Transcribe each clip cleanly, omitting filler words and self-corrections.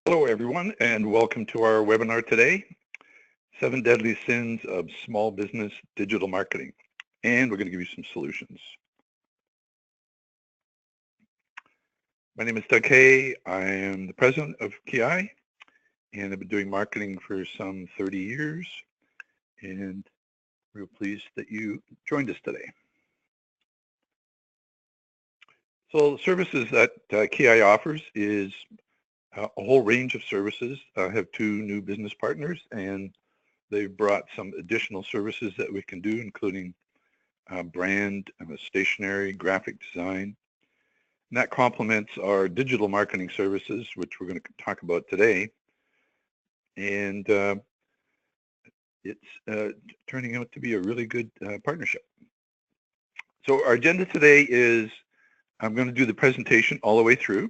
Hello, everyone, and welcome to our webinar today, 7 Deadly Sins of Small Business Digital Marketing. And we're going to give you some solutions. My name is Doug Hay. I am the president of KI, and I've been doing marketing for some 30 years, and we're pleased that you joined us today. So the services that KI offers is a whole range of services. I have 2 new business partners, and they've brought some additional services that we can do, including brand, stationery, graphic design. And that complements our digital marketing services, which we're going to talk about today. And it's turning out to be a really good partnership. So our agenda today is I'm going to do the presentation all the way through.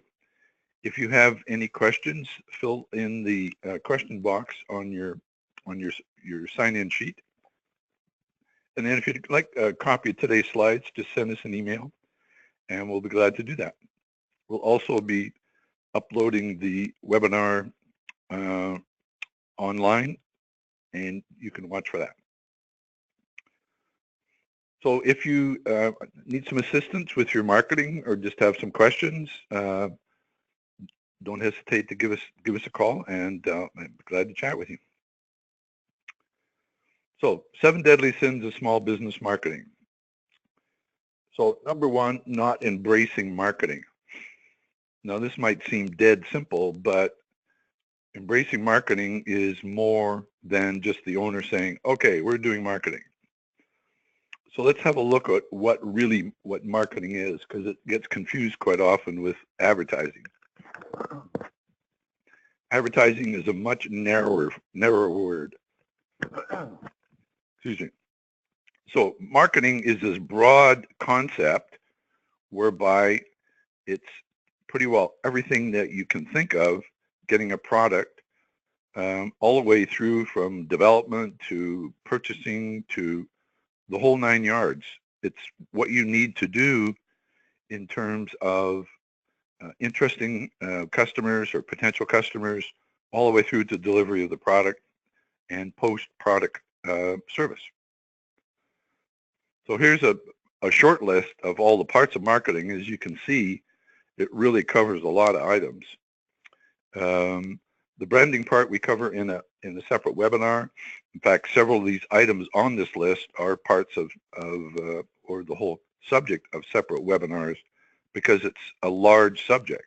If you have any questions, fill in the question box on your sign-in sheet. And then if you'd like a copy of today's slides, just send us an email, and we'll be glad to do that. We'll also be uploading the webinar online, and you can watch for that. So if you need some assistance with your marketing or just have some questions, don't hesitate to give us a call, and I'm glad to chat with you. So 7 deadly sins of small business marketing. So number 1, not embracing marketing. Now this might seem dead simple, but embracing marketing is more than just the owner saying, okay, we're doing marketing. So let's have a look at what marketing is, because it gets confused quite often with advertising. Advertising is a much narrower word. Excuse me. So marketing is this broad concept whereby it's pretty well everything that you can think of, getting a product all the way through from development to purchasing to the whole 9 yards. It's what you need to do in terms of interesting customers or potential customers all the way through to delivery of the product and post-product service. So here's a short list of all the parts of marketing. As you can see, it really covers a lot of items. The branding part we cover in a separate webinar. In fact, several of these items on this list are parts of or the whole subject of separate webinars because it's a large subject.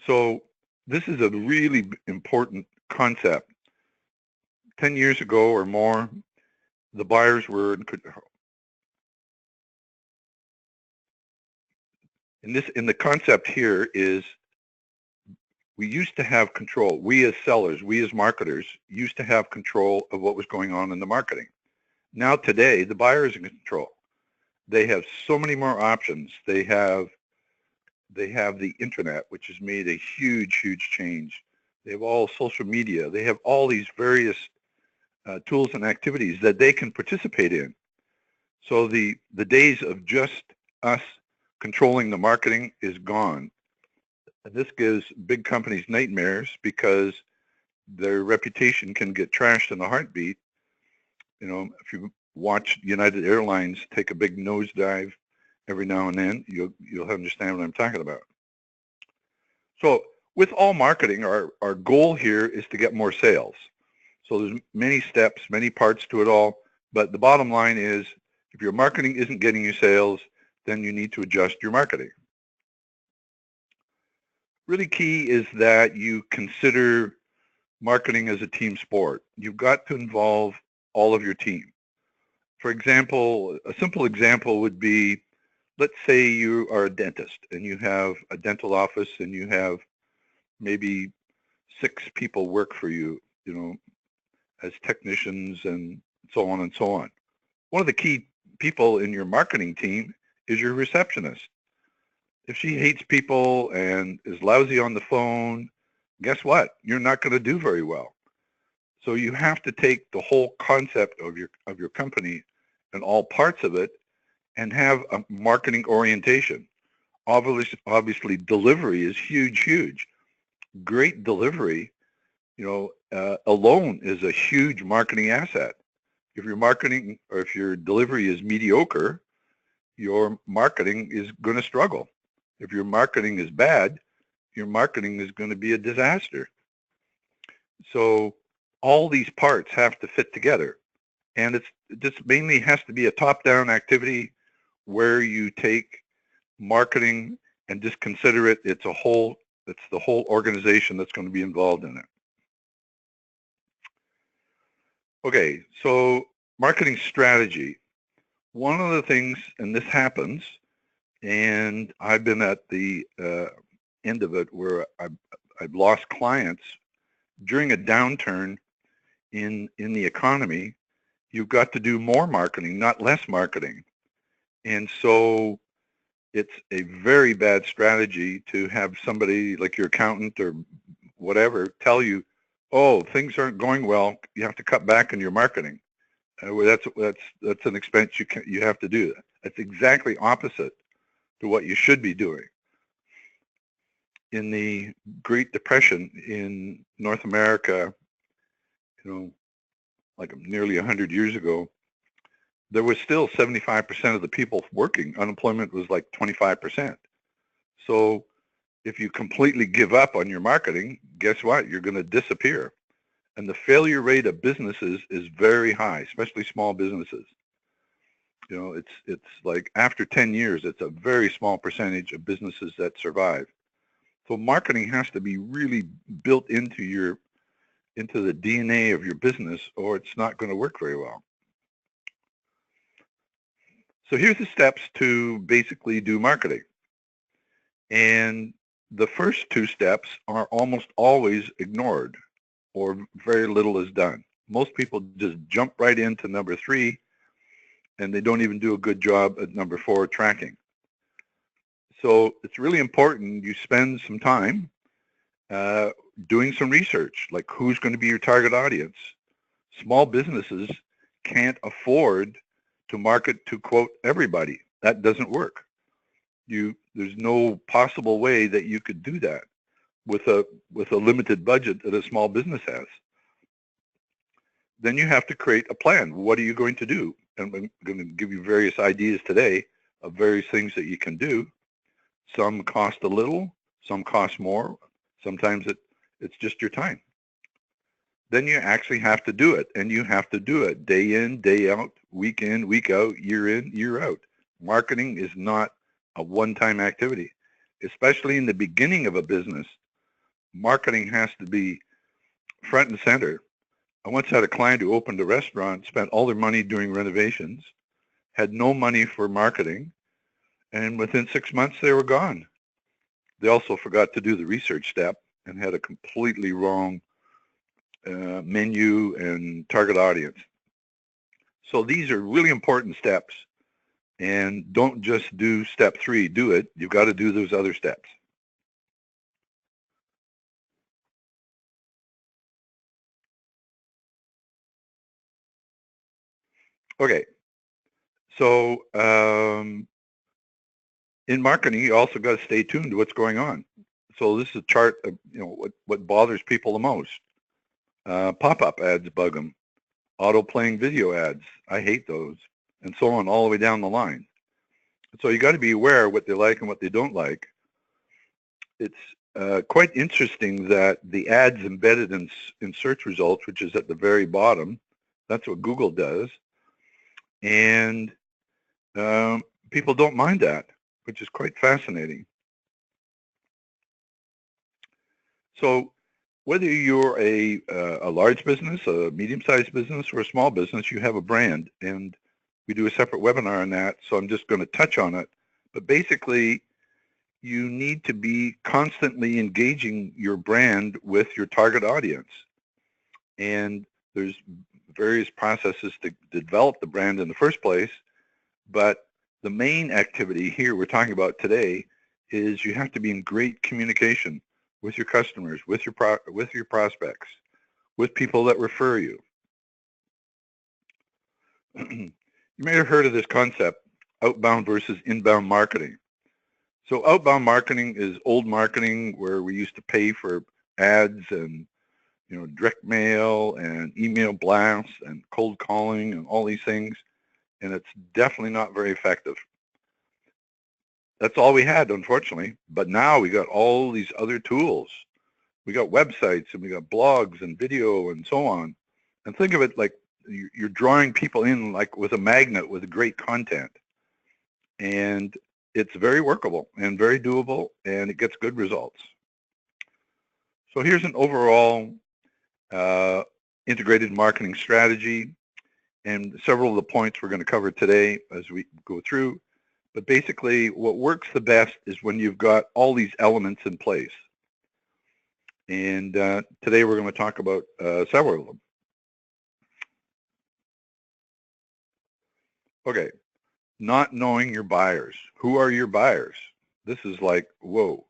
So this is a really important concept. 10 years ago or more, the buyers were in the concept here is we used to have control. We as sellers, we as marketers used to have control of what was going on in the marketing. Now today, the buyer is in control. They have so many more options. They have the internet, which has made a huge change. They have all social media. They have all these various tools and activities that they can participate in. So the days of just us controlling the marketing is gone. This gives big companies nightmares because their reputation can get trashed in a heartbeat. You know, if you watch United Airlines take a big nosedive every now and then, you'll understand what I'm talking about. So with all marketing, our goal here is to get more sales. So there's many steps, many parts to it all, but the bottom line is if your marketing isn't getting you sales, then you need to adjust your marketing. Really key is that you consider marketing as a team sport. You've got to involve all of your team. For example, a simple example would be, let's say you are a dentist and you have a dental office and you have maybe 6 people work for you, as technicians and so on and so on. One of the key people in your marketing team is your receptionist. If she hates people and is lousy on the phone, guess what? You're not going to do very well. So you have to take the whole concept of your company and all parts of it and have a marketing orientation. Obviously, delivery is huge. Great delivery, alone is a huge marketing asset. If your marketing or if your delivery is mediocre, your marketing is going to struggle. If your marketing is bad, your marketing is going to be a disaster. So all these parts have to fit together. And it just mainly has to be a top-down activity where you take marketing and just consider it's the whole organization that's going to be involved in it. Okay, so marketing strategy. One of the things, and this happens, and I've been at the end of it where I've lost clients during a downturn in the economy. You've got to do more marketing, not less marketing. And so it's a very bad strategy to have somebody like your accountant or whatever tell you, oh, things aren't going well, you have to cut back on your marketing. That's an expense you have to do. That's exactly opposite to what you should be doing. In the Great Depression in North America, like nearly 100 years ago, there was still 75% of the people working. Unemployment was like 25%. So if you completely give up on your marketing, guess what? You're going to disappear. And the failure rate of businesses is very high, especially small businesses. It's like after 10 years, it's a very small percentage of businesses that survive. So marketing has to be really built into the DNA of your business, or it's not going to work very well. So here's the steps to basically do marketing. And the first two steps are almost always ignored, or very little is done. Most people just jump right into number 3, and they don't even do a good job at number 4, tracking. So it's really important you spend some time doing some research, like who's going to be your target audience. Small businesses can't afford to market to, quote, everybody. That doesn't work. There's no possible way that you could do that with a limited budget that a small business has. Then you have to create a plan. What are you going to do? And I'm going to give you various ideas today of various things that you can do. Some cost a little, some cost more. Sometimes it's just your time. Then you actually have to do it, and you have to do it day in, day out, week in, week out, year in, year out. Marketing is not a one-time activity, especially in the beginning of a business. Marketing has to be front and center. I once had a client who opened a restaurant, spent all their money doing renovations, had no money for marketing, and within 6 months they were gone. They also forgot to do the research step and had a completely wrong menu and target audience. So these are really important steps, and don't just do step 3, do it. You've got to do those other steps. Okay, so in marketing, you also got to stay tuned to what's going on. So this is a chart of what bothers people the most. Pop-up ads bug them. Auto-playing video ads, I hate those, and so on all the way down the line. So you got to be aware of what they like and what they don't like. It's quite interesting that the ads embedded in search results, which is at the very bottom, that's what Google does, and people don't mind that, which is quite fascinating. So whether you're a large business, a medium-sized business, or a small business, you have a brand, and we do a separate webinar on that, so I'm just going to touch on it. But basically, you need to be constantly engaging your brand with your target audience. And there's various processes to develop the brand in the first place, but the main activity here we're talking about today is you have to be in great communication with your customers, with your prospects, with people that refer you. You may have heard of this concept outbound versus inbound marketing. So outbound marketing is old marketing where we used to pay for ads and direct mail and email blasts and cold calling and all these things, and it's definitely not very effective. That's all we had, unfortunately, but now we got all these other tools. We got websites and we got blogs and video and so on. And think of it like you're drawing people in like with a magnet with great content. And it's very workable and very doable, and it gets good results. So here's an overall integrated marketing strategy, and several of the points we're going to cover today as we go through. But basically, what works the best is when you've got all these elements in place. And today we're going to talk about several of them. Okay, not knowing your buyers. Who are your buyers? This is like, whoa.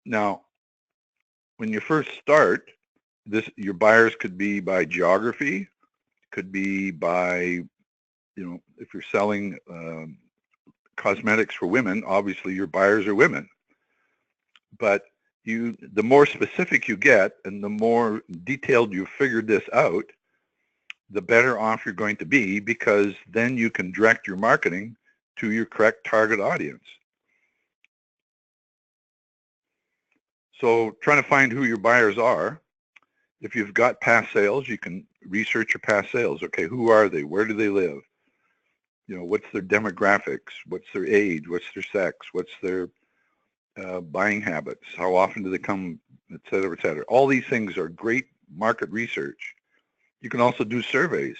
Now, when you first start, your buyers could be by geography, could be by, if you're selling cosmetics for women, obviously your buyers are women. But the more specific you get and the more detailed you figure this out, the better off you're going to be, because then you can direct your marketing to your correct target audience. So trying to find who your buyers are. If you've got past sales, you can research your past sales. Okay, who are they? Where do they live? What's their demographics? What's their age? What's their sex? What's their buying habits? How often do they come, et cetera, et cetera. All these things are great market research. You can also do surveys,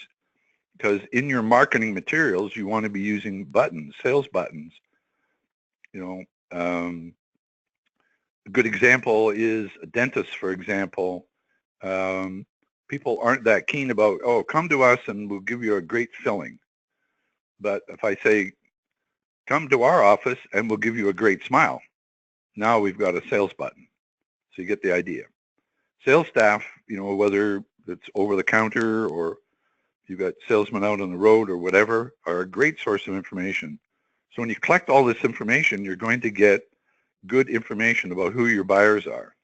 because in your marketing materials, you want to be using buttons, sales buttons. A good example is dentists, for example. People aren't that keen about, oh, come to us and we'll give you a great filling. But if I say, come to our office and we'll give you a great smile, now we've got a sales button. So you get the idea. Sales staff, whether it's over the counter or you've got salesmen out on the road or whatever, are a great source of information. So when you collect all this information, you're going to get good information about who your buyers are.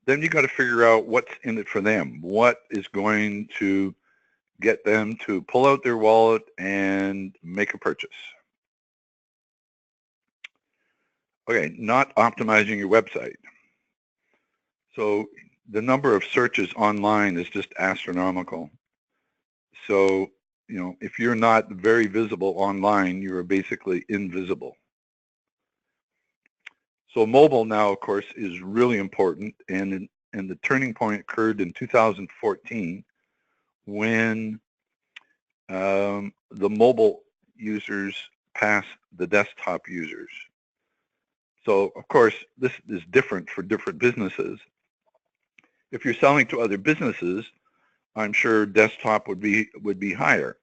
Then you got to figure out what's in it for them. What is going to get them to pull out their wallet and make a purchase. Okay, not optimizing your website. So the number of searches online is just astronomical. So, if you're not very visible online, you are basically invisible. So mobile now, of course, is really important, and the turning point occurred in 2014 when the mobile users passed the desktop users. So, of course, this is different for different businesses. If you're selling to other businesses, I'm sure desktop would be higher.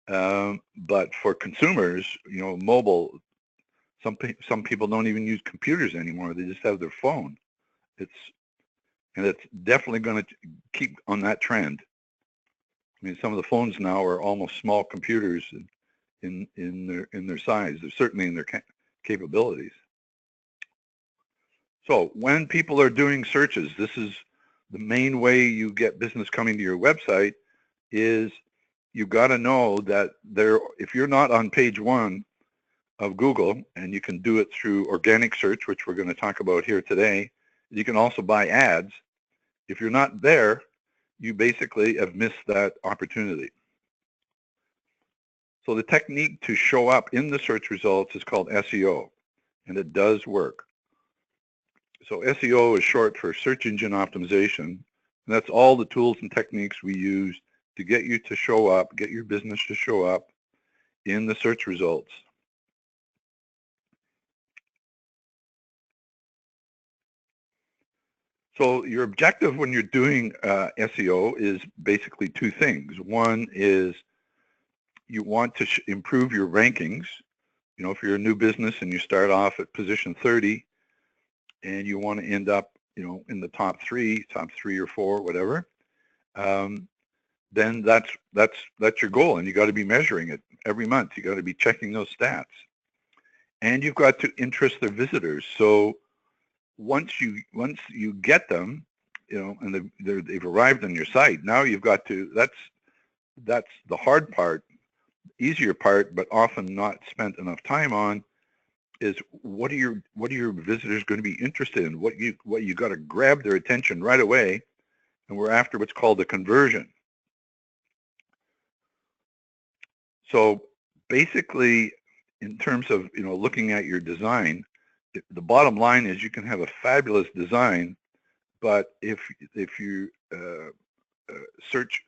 But for consumers, mobile, some people don't even use computers anymore. They just have their phone. And it's definitely going to keep on that trend. I mean, some of the phones now are almost small computers in their size. They're certainly in their capabilities. So when people are doing searches, this is the main way you get business coming to your website. Is you've got to know that if you're not on page 1 of Google, and you can do it through organic search, which we're going to talk about here today, you can also buy ads. If you're not there, you basically have missed that opportunity. So the technique to show up in the search results is called SEO, and it does work. So SEO is short for search engine optimization, and that's all the tools and techniques we use to get you to show up, get your business to show up in the search results. So your objective when you're doing SEO is basically 2 things. One is you want to improve your rankings. If you're a new business and you start off at position 30 and you want to end up, in the top 3 or 4, whatever, then that's your goal, and you got to be measuring it every month. You got to be checking those stats, and you've got to interest their visitors. So once you get them, and they've arrived on your site, now you've got to, that's the hard part, easier part, but often not spent enough time on, is what are your visitors going to be interested in? What you got to grab their attention right away, and we're after what's called the conversion. So basically, in terms of looking at your design, the bottom line is you can have a fabulous design, but if your search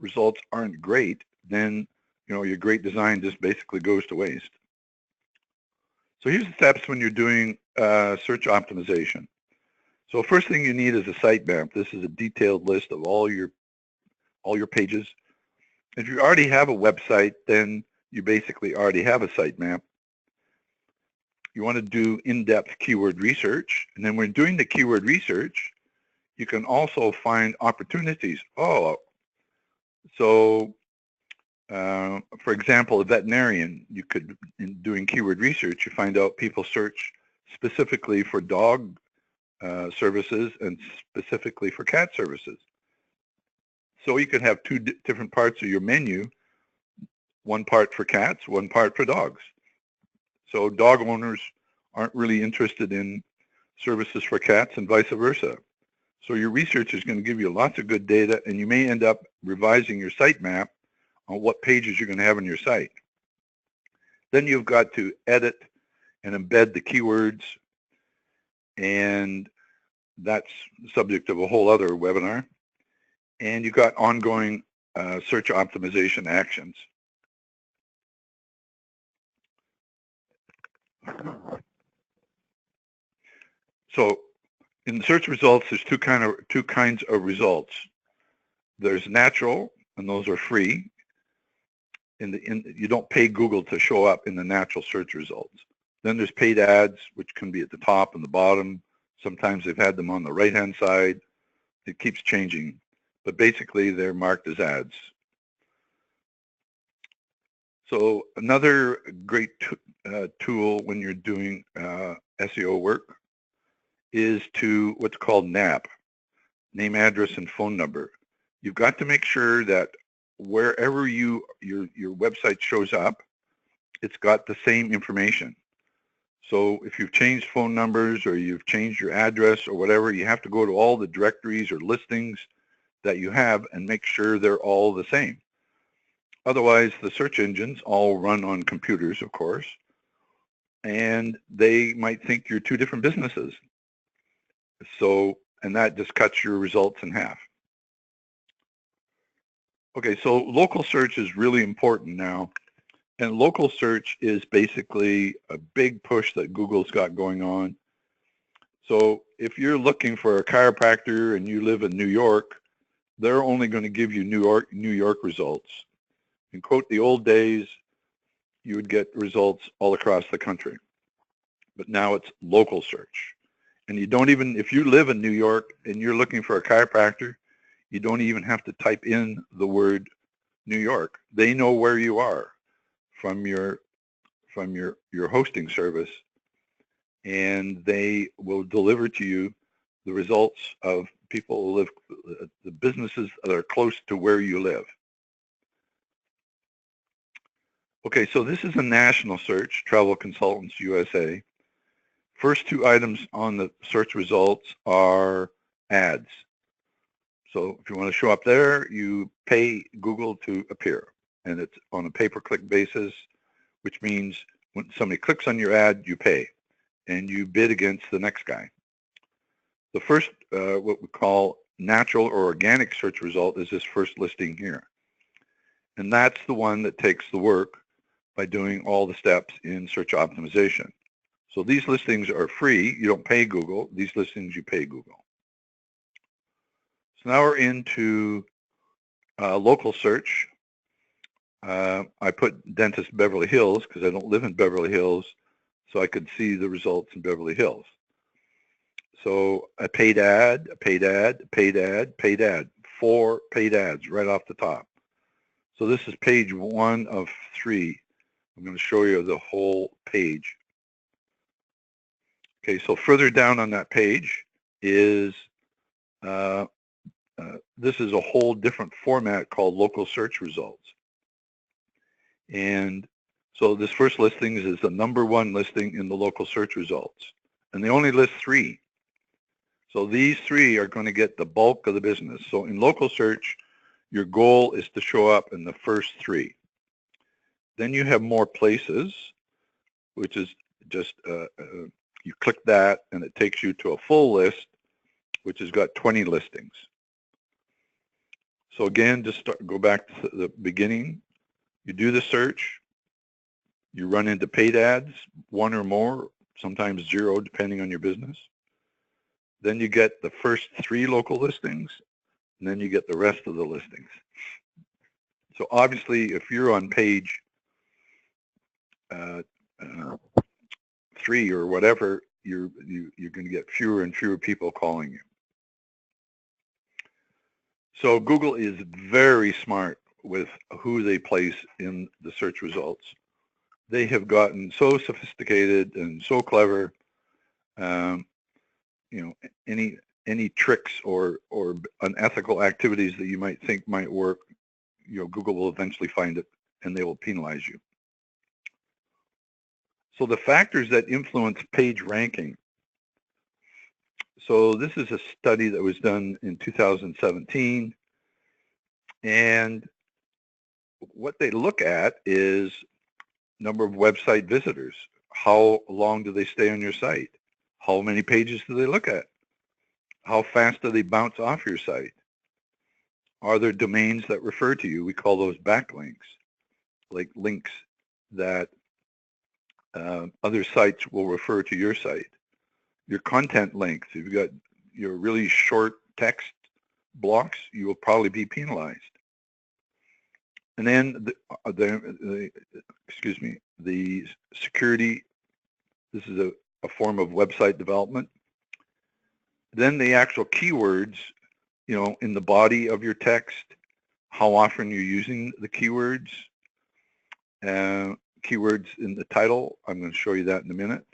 results aren't great, then your great design just basically goes to waste. So here's the steps when you're doing search optimization. So first thing you need is a sitemap. This is a detailed list of all your pages. If you already have a website, then you basically already have a sitemap. You want to do in-depth keyword research, and then when doing the keyword research, you can also find opportunities. So for example, a veterinarian, you could, in doing keyword research, you find out people search specifically for dog services and specifically for cat services. So you could have two different parts of your menu, one part for cats, one part for dogs. So dog owners aren't really interested in services for cats and vice versa. So your research is going to give you lots of good data, and you may end up revising your sitemap on what pages you're going to have on your site. Then you've got to edit and embed the keywords, and that's the subject of a whole other webinar. And you've got ongoing search optimization actions. So in search results, there's two kinds of results. There's natural, and those are free. You don't pay Google to show up in the natural search results. Then there's paid ads, which can be at the top and the bottom. Sometimes they've had them on the right-hand side. It keeps changing, but basically they're marked as ads. So another great tool when you're doing SEO work is to what's called NAP, name, address, and phone number. You've got to make sure that wherever your website shows up, it's got the same information. So if you've changed phone numbers or you've changed your address or whatever, you have to go to all the directories or listings that you have and make sure they're all the same. Otherwise, the search engines all run on computers, of course, and they might think you're two different businesses. So, and that just cuts your results in half. Okay, so local search is really important now. And local search is basically a big push that Google's got going on. So if you're looking for a chiropractor and you live in New York, they're only going to give you New York results. In quote the old days, you would get results all across the country. But now it's local search. And you don't even, if you live in New York and you're looking for a chiropractor, you don't even have to type in the word New York. They know where you are from your hosting service, and they will deliver to you the results of people who live, the businesses that are close to where you live. Okay, so this is a national search, Travel Consultants USA. First two items on the search results are ads. So if you want to show up there, you pay Google to appear, and it's on a pay-per-click basis, which means when somebody clicks on your ad, you pay, and you bid against the next guy. The first, what we call natural or organic search result, is this first listing here. And that's the one that takes the work by doing all the steps in search optimization. So these listings are free. You don't pay Google. These listings you pay Google. So now we're into local search. I put Dentist Beverly Hills because I don't live in Beverly Hills, so I could see the results in Beverly Hills. So a paid ad, a paid ad, a paid ad, paid ad. 4 paid ads right off the top. So this is page 1 of 3. I'm going to show you the whole page. Okay, so further down on that page is, this is a whole different format called local search results. And so this first listing is the #1 listing in the local search results. And they only list 3. So these 3 are going to get the bulk of the business. So in local search, your goal is to show up in the first 3. Then you have more places, which is just, you click that and it takes you to a full list, which has got 20 listings. So again, just go back to the beginning. You do the search. You run into paid ads, 1 or more, sometimes 0, depending on your business. Then you get the first 3 local listings, and then you get the rest of the listings. So obviously, if you're on page 3 or whatever, you're going to get fewer and fewer people calling you. So Google is very smart with who they place in the search results. They have gotten so sophisticated and so clever. You know, any tricks or unethical activities that you might think might work, you know, Google will eventually find it and they will penalize you. So the factors that influence page ranking. So this is a study that was done in 2017, and what they look at is number of website visitors. How long do they stay on your site? How many pages do they look at? How fast do they bounce off your site? Are there domains that refer to you? We call those backlinks, like links that other sites will refer to your site. Your content length, if you've got your really short text blocks, you will probably be penalized. And then the security, this is a form of website development. Then the actual keywords, you know, in the body of your text, how often you're using the keywords, keywords in the title. I'm going to show you that in a minute.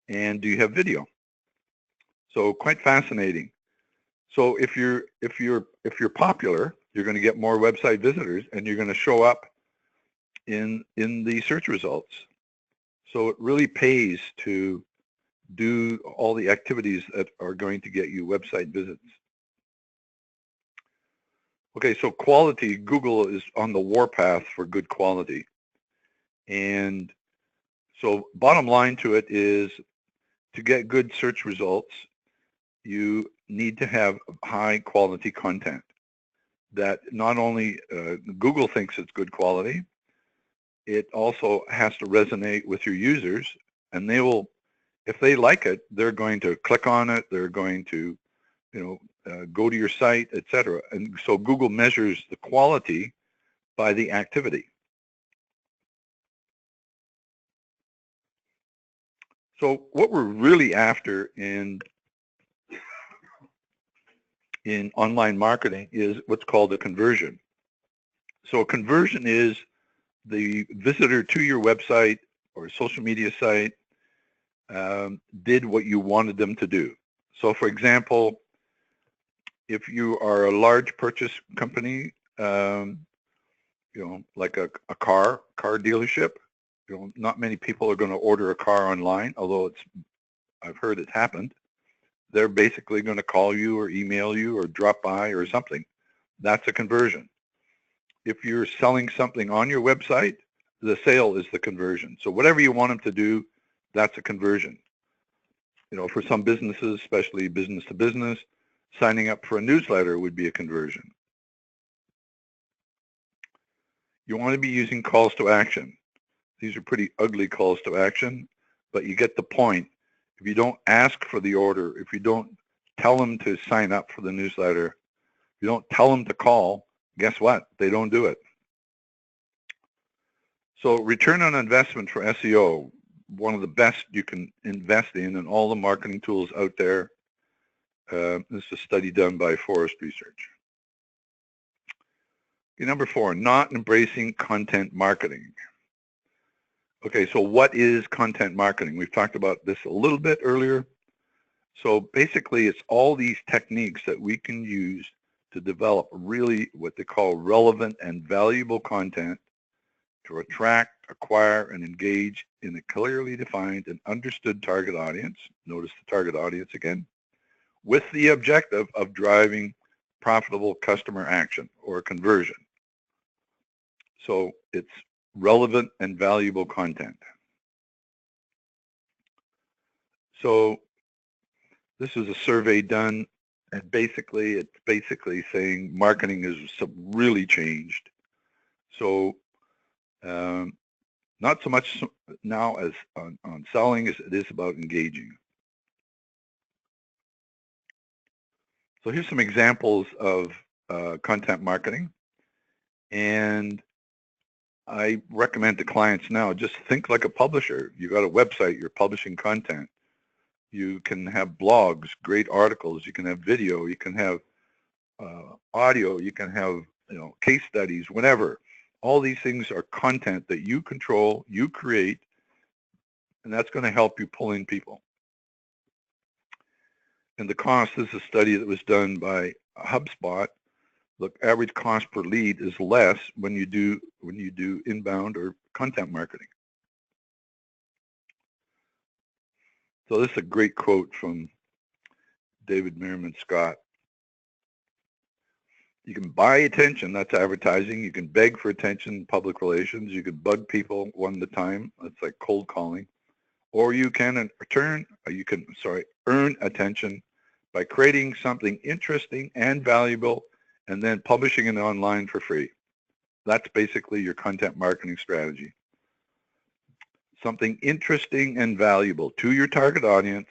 And do you have video? So quite fascinating. So if you're popular, you're going to get more website visitors, and you're going to show up in the search results. So it really pays to do all the activities that are going to get you website visits. Okay, so quality, Google is on the warpath for good quality. And so bottom line to it is, to get good search results, you need to have high quality content that not only Google thinks it's good quality, it also has to resonate with your users, and they will, if they like it, they're going to click on it, they're going to, you know, go to your site, etc. And so Google measures the quality by the activity. So what we're really after in online marketing is what's called a conversion. So a conversion is the visitor to your website or social media site did what you wanted them to do. So for example, if you are a large purchase company, you know, like a car dealership, you know, not many people are going to order a car online, although I've heard it happened. They're basically going to call you or email you or drop by or something. That's a conversion. If you're selling something on your website, the sale is the conversion. So whatever you want them to do, that's a conversion. You know, for some businesses, especially business to business, signing up for a newsletter would be a conversion. You want to be using calls to action. These are pretty ugly calls to action, but you get the point. If you don't ask for the order, if you don't tell them to sign up for the newsletter, if you don't tell them to call, guess what? They don't do it. So return on investment for SEO, one of the best you can invest in, and all the marketing tools out there. This is a study done by Forrest Research. Okay, number 4, not embracing content marketing. Okay, so what is content marketing? We've talked about this a little bit earlier. So basically, it's all these techniques that we can use to develop really what they call relevant and valuable content to attract, acquire, and engage in a clearly defined and understood target audience. Notice the target audience again, with the objective of driving profitable customer action or conversion. So it's relevant and valuable content. So this is a survey done, and it's basically saying marketing has really changed. So not so much now as on selling as it is about engaging. So here's some examples of content marketing. And I recommend to clients now, just think like a publisher. You got a website, you're publishing content. You can have blogs, great articles. You can have video. You can have audio. You can have case studies, whatever. All these things are content that you control, you create, and that's going to help you pull in people. And the cost, this is a study that was done by HubSpot. Look, average cost per lead is less when you do inbound or content marketing. So this is a great quote from David Merriman Scott. You can buy attention, that's advertising. You can beg for attention, public relations. You can bug people one at a time. That's like cold calling. Or you can earn attention by creating something interesting and valuable and then publishing it online for free. That's basically your content marketing strategy. Something interesting and valuable to your target audience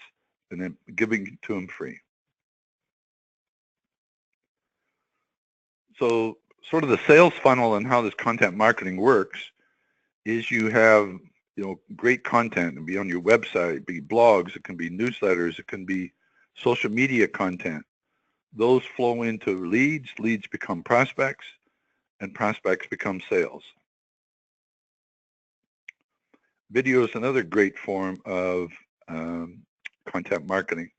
and then giving it to them free. So sort of the sales funnel and how this content marketing works is you have great content. It can be on your website, it can be blogs, it can be newsletters, it can be social media content. Those flow into leads, leads become prospects, and prospects become sales. Video is another great form of content marketing.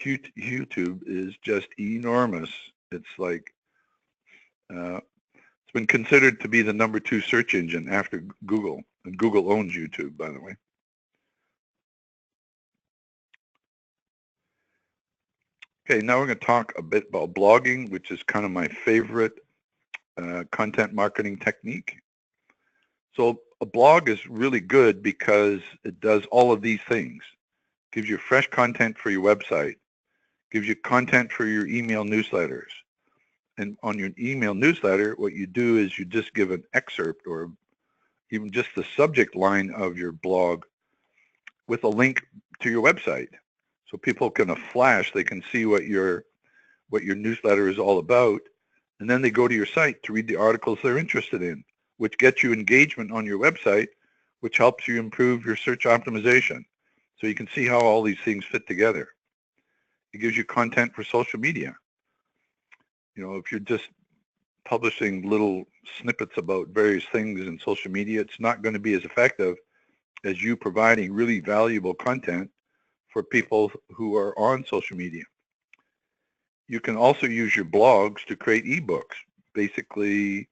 YouTube is just enormous. It's like, it's been considered to be the #2 search engine after Google, and Google owns YouTube, by the way. Okay, now we're going to talk a bit about blogging, which is kind of my favorite content marketing technique. So a blog is really good because it does all of these things. Gives you fresh content for your website, gives you content for your email newsletters. And on your email newsletter, what you do is you just give an excerpt or even just the subject line of your blog with a link to your website. So people can flash, they can see what your newsletter is all about, and then they go to your site to read the articles they're interested in, which gets you engagement on your website, which helps you improve your search optimization. So you can see how all these things fit together. It gives you content for social media. If you're just publishing little snippets about various things in social media, it's not going to be as effective as you providing really valuable content for people who are on social media. You can also use your blogs to create ebooks. Basically,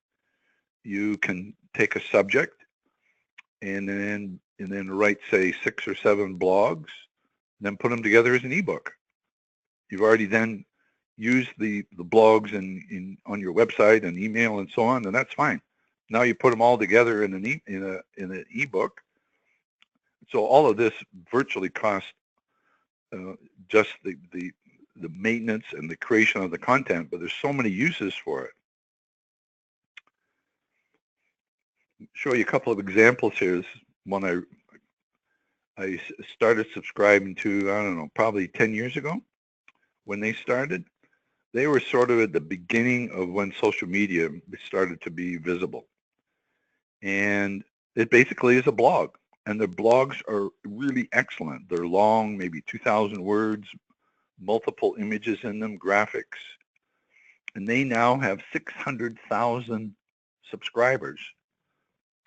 you can take a subject and then write, say, 6 or 7 blogs, then put them together as an ebook. You've already then used the blogs on your website and email and so on, and that's fine. Now you put them all together in an ebook. So all of this virtually costs just the maintenance and the creation of the content, but there's so many uses for it. Show you a couple of examples here. This is one I started subscribing to, I don't know, probably 10 years ago when they started. They were sort of at the beginning of when social media started to be visible. And it basically is a blog. And their blogs are really excellent. They're long, maybe 2,000 words, multiple images in them, graphics. and they now have 600,000 subscribers,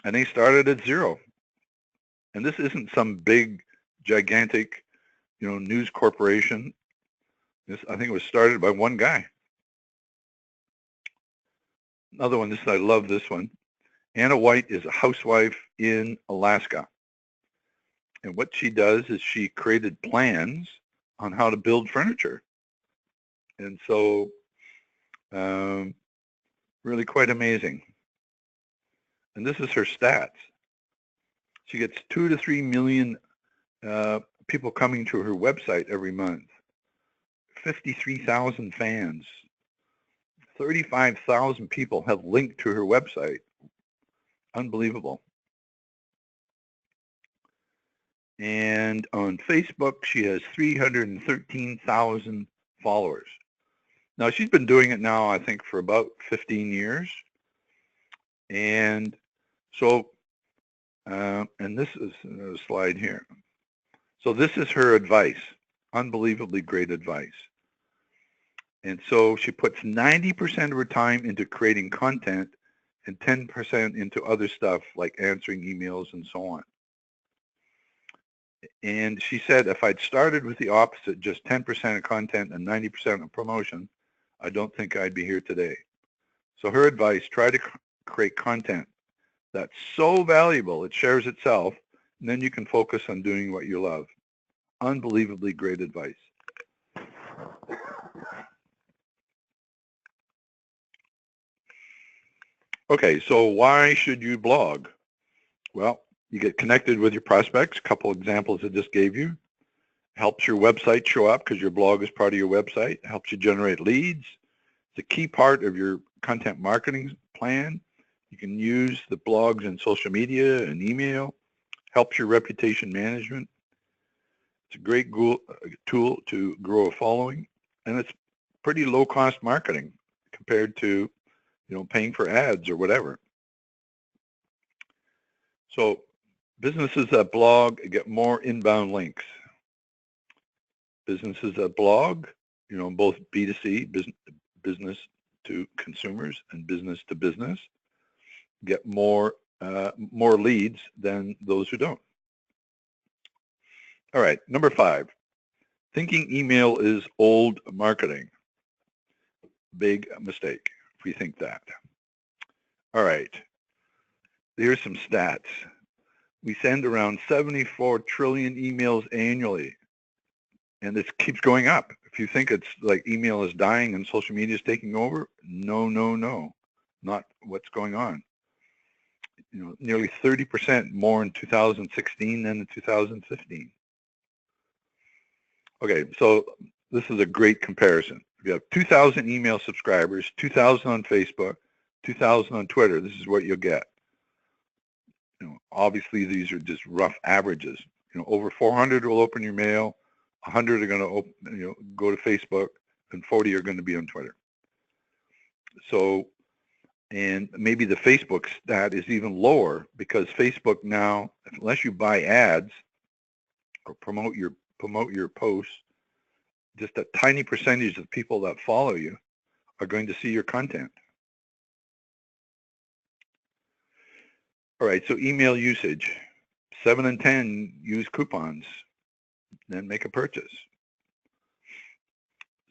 and they started at zero. And this isn't some big, gigantic, news corporation. This, I think it was started by one guy. Another one, I love this one. Anna White is a housewife in Alaska. And what she does is she created plans on how to build furniture. And so really quite amazing. And this is her stats. She gets 2 to 3 million people coming to her website every month, 53,000 fans, 35,000 people have linked to her website. Unbelievable. And on Facebook, she has 313,000 followers. Now, she's been doing it now, I think, for about 15 years. And so, and this is a slide here. So this is her advice, unbelievably great advice. And so she puts 90% of her time into creating content and 10% into other stuff like answering emails and so on. And she said, if I'd started with the opposite, just 10% of content and 90% of promotion, I don't think I'd be here today. So her advice, try to create content that's so valuable it shares itself, and then you can focus on doing what you love. Unbelievably great advice. Okay, so why should you blog? Well, you get connected with your prospects. A couple examples I just gave you. Helps your website show up because your blog is part of your website. Helps you generate leads. It's a key part of your content marketing plan. You can use the blogs in social media and email. Helps your reputation management. It's a great tool to grow a following, and it's pretty low-cost marketing compared to, paying for ads or whatever. So businesses that blog get more inbound links. Businesses that blog, both B2C, business to consumers, and business to business, get more leads than those who don't. All right, number 5, thinking email is old marketing. Big mistake if we think that. All right, here's some stats. We send around 74 trillion emails annually, and this keeps going up. If you think it's like email is dying and social media is taking over, no, not what's going on. Nearly 30% more in 2016 than in 2015. Okay, so this is a great comparison. If you have 2,000 email subscribers, 2,000 on Facebook, 2,000 on Twitter, this is what you'll get. Obviously these are just rough averages. Over 400 will open your mail, 100 are going to open, go to Facebook, and 40 are going to be on Twitter. So, and maybe the Facebook stat is even lower because Facebook now, unless you buy ads or promote your posts, just a tiny percentage of people that follow you are going to see your content. All right, so email usage. 7 in 10 use coupons, then make a purchase.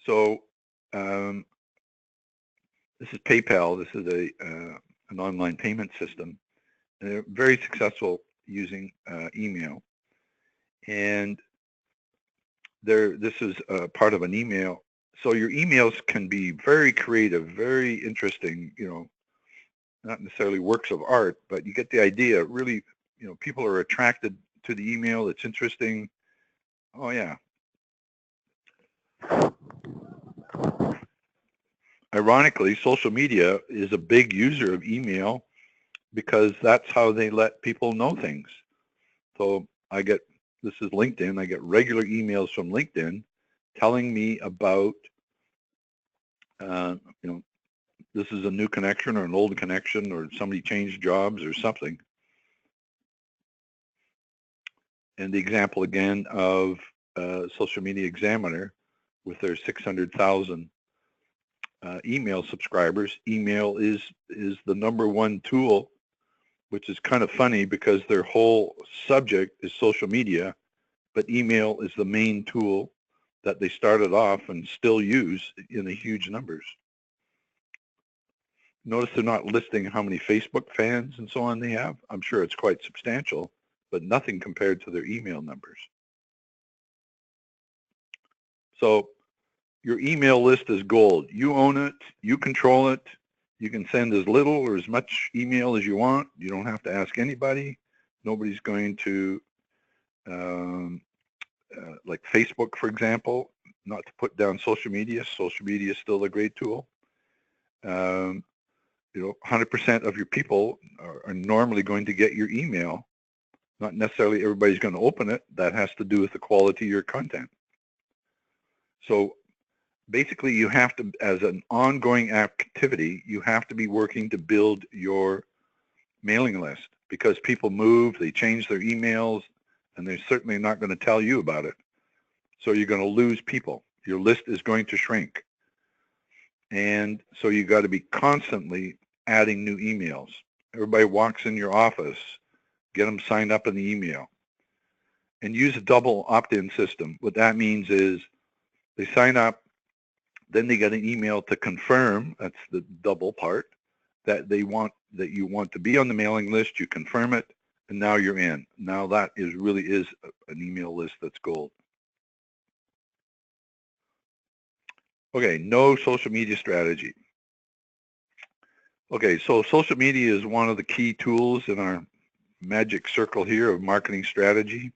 So this is PayPal. This is an online payment system. And they're very successful using email. And this is part of an email. So your emails can be very creative, very interesting, not necessarily works of art, but you get the idea. Really, people are attracted to the email. It's interesting. Oh, yeah. Ironically, social media is a big user of email because that's how they let people know things. So this is LinkedIn. I get regular emails from LinkedIn telling me about, this is a new connection or an old connection or somebody changed jobs or something. And the example again of Social Media Examiner with their 600,000 email subscribers. Email is the #1 tool, which is kind of funny because their whole subject is social media, but email is the main tool that they started off and still use in the huge numbers. Notice they're not listing how many Facebook fans and so on they have. I'm sure it's quite substantial, but nothing compared to their email numbers. So your email list is gold. You own it. You control it. You can send as little or as much email as you want. You don't have to ask anybody. Nobody's going to, like Facebook, for example, not to put down social media. Social media is still a great tool. 100% of your people are normally going to get your email. Not necessarily everybody's going to open it. That has to do with the quality of your content. So basically, you have to, as an ongoing activity, you have to be working to build your mailing list, because people move, they change their emails, and they're certainly not going to tell you about it. So you're going to lose people. Your list is going to shrink. And so you got to be constantly adding new emails. Everybody walks in your office, get them signed up in the email. And use a double opt-in system. What that means is they sign up, then they get an email to confirm, that's the double part, that you want to be on the mailing list, you confirm it, and now you're in. Now that really is an email list that's gold. Okay, no social media strategy. Okay, so social media is one of the key tools in our magic circle here of marketing strategy.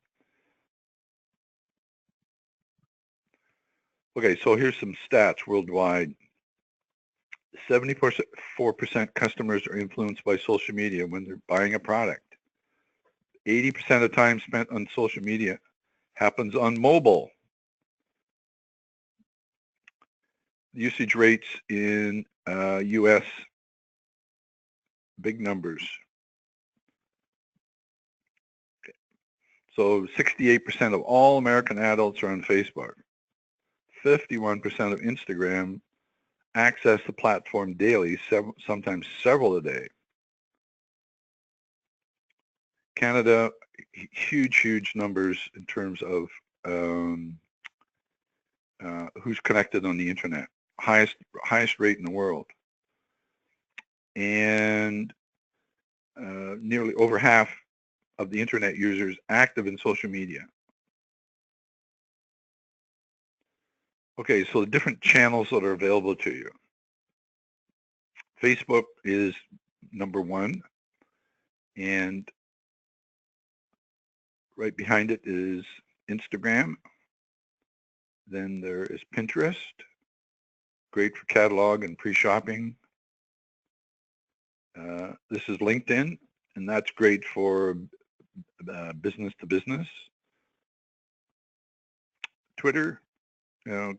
Okay, so here's some stats worldwide. 74% customers are influenced by social media when they're buying a product. 80% of time spent on social media happens on mobile. Usage rates in US, big numbers. Okay. So 68% of all American adults are on Facebook. 51% of Instagram access the platform daily, sometimes several a day. Canada, huge numbers in terms of who's connected on the internet. Highest rate in the world. And nearly over half of the internet users active in social media. Okay, so the different channels that are available to you. Facebook is #1, and right behind it is Instagram. Then there is Pinterest, great for catalog and pre-shopping. This is LinkedIn, and that's great for business to business. Twitter,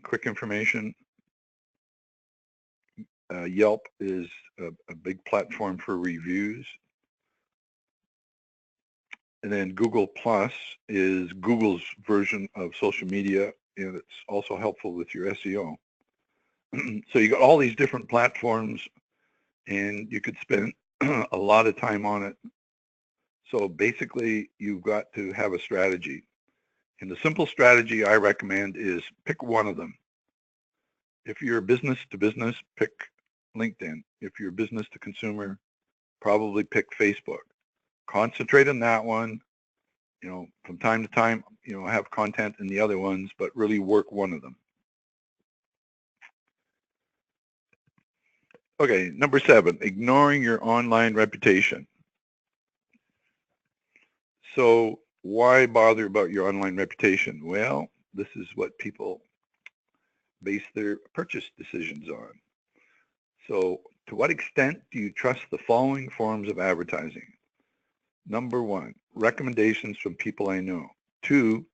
quick information. Yelp is a big platform for reviews. And then Google Plus is Google's version of social media, and it's also helpful with your SEO. So you got all these different platforms, and you could spend a lot of time on it. So basically, you've got to have a strategy. And the simple strategy I recommend is pick one of them. If you're business to business, pick LinkedIn. If you're business to consumer, probably pick Facebook. Concentrate on that one. From time to time, have content in the other ones, but really work one of them. Okay, #7, ignoring your online reputation. So why bother about your online reputation? Well, this is what people base their purchase decisions on. So to what extent do you trust the following forms of advertising? #1, recommendations from people I know. 2,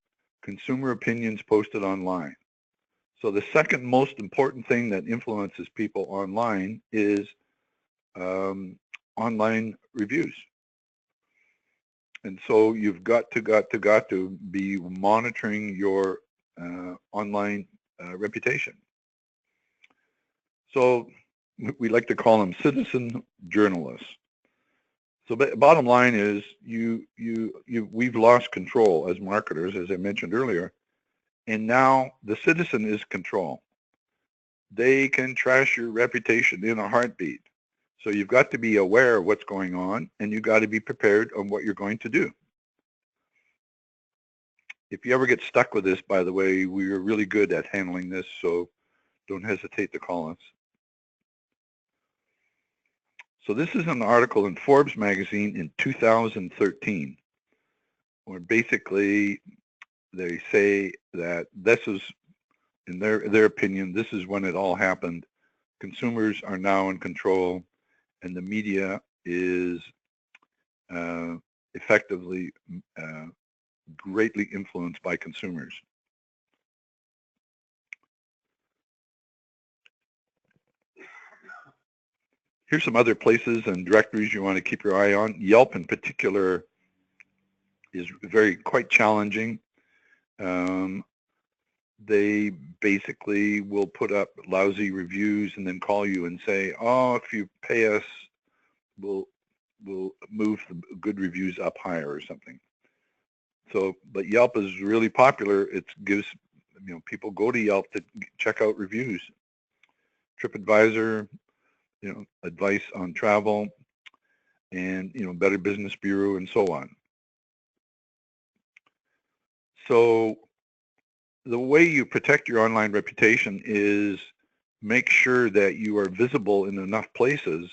consumer opinions posted online. So the second most important thing that influences people online is online reviews. And so you've got to be monitoring your online reputation. So we like to call them citizen journalists. So bottom line is we've lost control as marketers, as I mentioned earlier, and now the citizen is control. They can trash your reputation in a heartbeat. So you've got to be aware of what's going on, and you've got to be prepared on what you're going to do. If you ever get stuck with this, by the way, we're really good at handling this, so don't hesitate to call us. So this is an article in Forbes magazine in 2013, where basically they say that this is, in their opinion, this is when it all happened. Consumers are now in control, and the media is effectively greatly influenced by consumers. Here's some other places and directories you want to keep your eye on. Yelp in particular is quite challenging. They basically will put up lousy reviews and then call you and say, oh, if you pay us, we'll move the good reviews up higher or something. So, but Yelp is really popular. It gives, people go to Yelp to check out reviews. TripAdvisor, advice on travel, and, Better Business Bureau, and so on. So the way you protect your online reputation is make sure that you are visible in enough places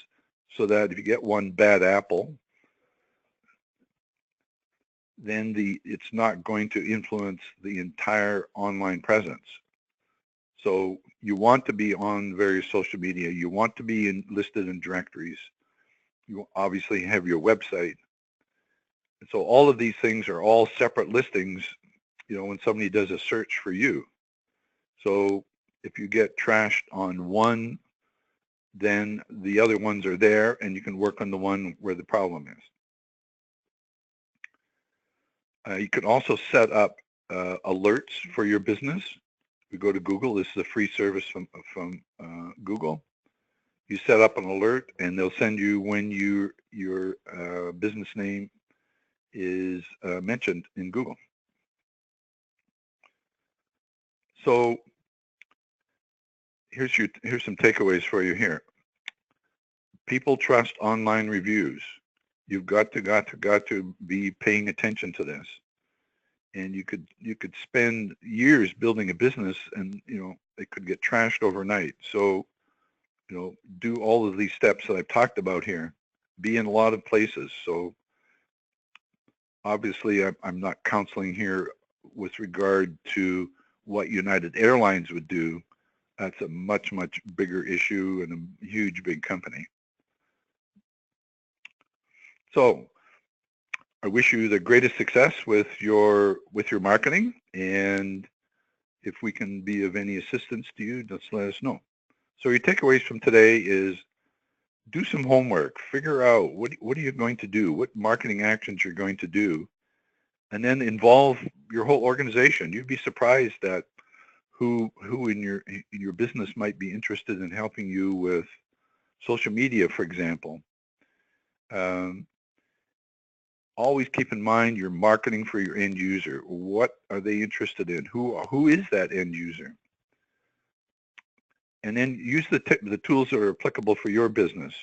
so that if you get one bad apple, then it's not going to influence the entire online presence. So you want to be on various social media. You want to be listed in directories. You obviously have your website. And so all of these things are all separate listings, when somebody does a search for you. So if you get trashed on one, then the other ones are there, and you can work on the one where the problem is. You can also set up alerts for your business. We go to Google. This is a free service from Google. You set up an alert, and they'll send you when your business name is mentioned in Google. So here's some takeaways for you here. People trust online reviews. You've got to be paying attention to this. And you could spend years building a business, and it could get trashed overnight. So do all of these steps that I've talked about here. Be in a lot of places. So obviously I'm not counseling here with regard to what United Airlines would do. That's a much bigger issue and a huge big company. So I wish you the greatest success with your marketing, and if we can be of any assistance to you, just let us know. So your takeaways from today is do some homework, figure out what are you going to do, what marketing actions you're going to do, and then involve your whole organization. You'd be surprised at who in your business might be interested in helping you with social media, for example. Always keep in mind you're marketing for your end user. What are they interested in? Who is that end user? And then use the tools that are applicable for your business.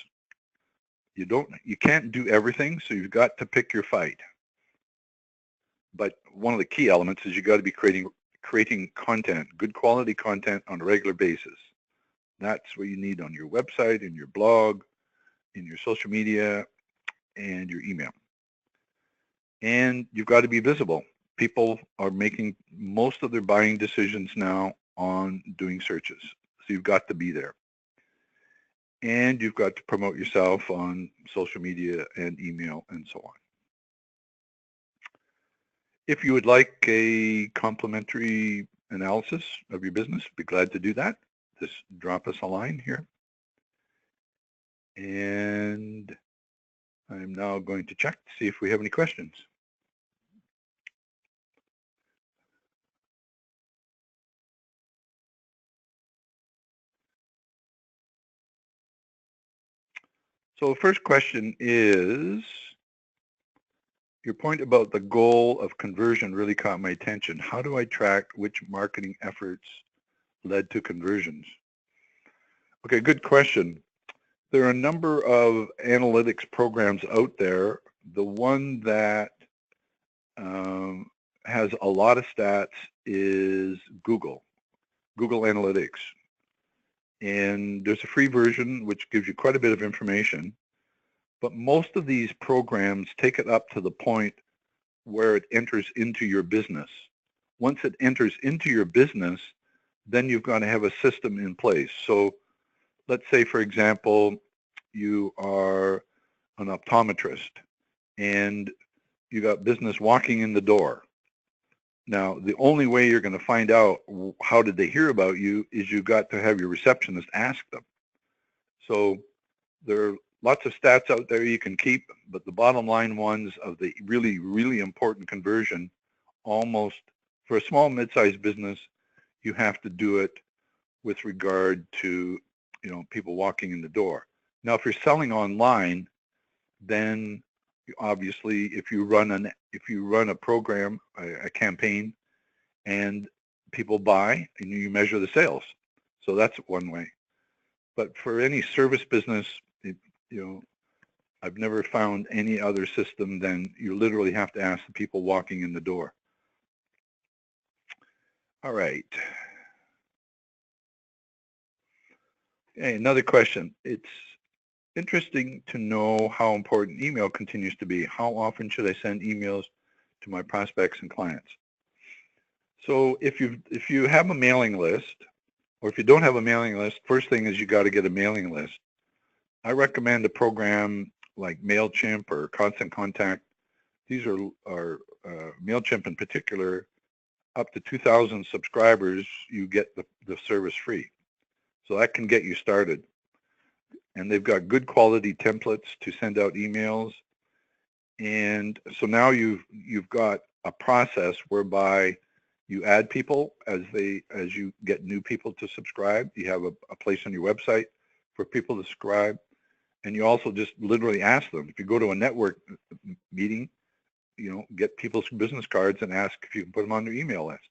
You can't do everything, so you've got to pick your fight. But one of the key elements is you got to be creating content, good quality content on a regular basis. That's what you need on your website, in your blog, in your social media, and your email. And you've got to be visible. People are making most of their buying decisions now on doing searches. So you've got to be there. And you've got to promote yourself on social media and email and so on. If you would like a complimentary analysis of your business, be glad to do that. Just drop us a line here. And I'm now going to check to see if we have any questions. So the first question is, your point about the goal of conversion really caught my attention. How do I track which marketing efforts led to conversions? Okay, good question. There are a number of analytics programs out there. The one that has a lot of stats is Google Analytics. And there's a free version which gives you quite a bit of information. But most of these programs take it up to the point where it enters into your business. Once it enters into your business, then you've got to have a system in place. So let's say, for example, you are an optometrist and you got business walking in the door. Now, the only way you're going to find out how did they hear about you is you got to have your receptionist ask them. So there are lots of stats out there you can keep, but the bottom line ones of the really, really important conversion, almost for a small mid-sized business, you have to do it with regard to, people walking in the door. Now, if you're selling online, then obviously if you run a program, a campaign, and people buy, and you measure the sales. So that's one way. But for any service business, I've never found any other system than you literally have to ask the people walking in the door. All right. Okay, another question. It's interesting to know how important email continues to be. How often should I send emails to my prospects and clients? So if you have a mailing list, or if you don't have a mailing list, first thing is you got to get a mailing list. I recommend a program like MailChimp or Constant Contact. These are MailChimp in particular, up to 2,000 subscribers, you get the service free. So that can get you started. And they've got good quality templates to send out emails. And so now you've got a process whereby you add people as you get new people to subscribe. You have a place on your website for people to subscribe. And you also just literally ask them. If you go to a network meeting, get people's business cards and ask if you can put them on their email list.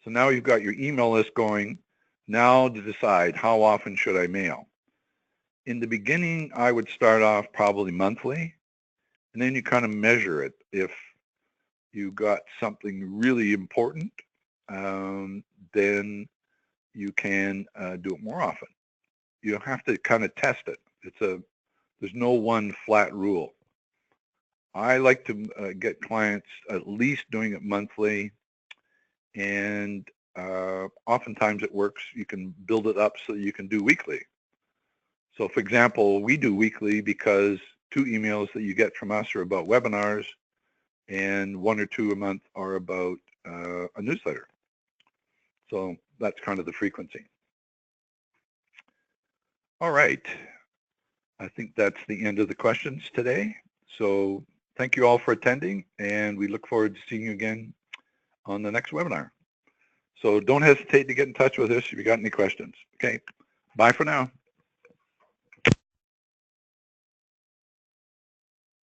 So now you've got your email list going. Now to decide, how often should I mail? In the beginning, I would start off probably monthly, and then you kind of measure it. If you got something really important, then you can do it more often. You have to kind of test it. There's no one flat rule. I like to get clients at least doing it monthly, and oftentimes it works. You can build it up so you can do weekly. So for example, we do weekly because 2 emails that you get from us are about webinars, and 1 or 2 a month are about a newsletter. So that's kind of the frequency. All right. I think that's the end of the questions today. So thank you all for attending, and we look forward to seeing you again on the next webinar. So don't hesitate to get in touch with us if you got any questions. Okay, bye for now.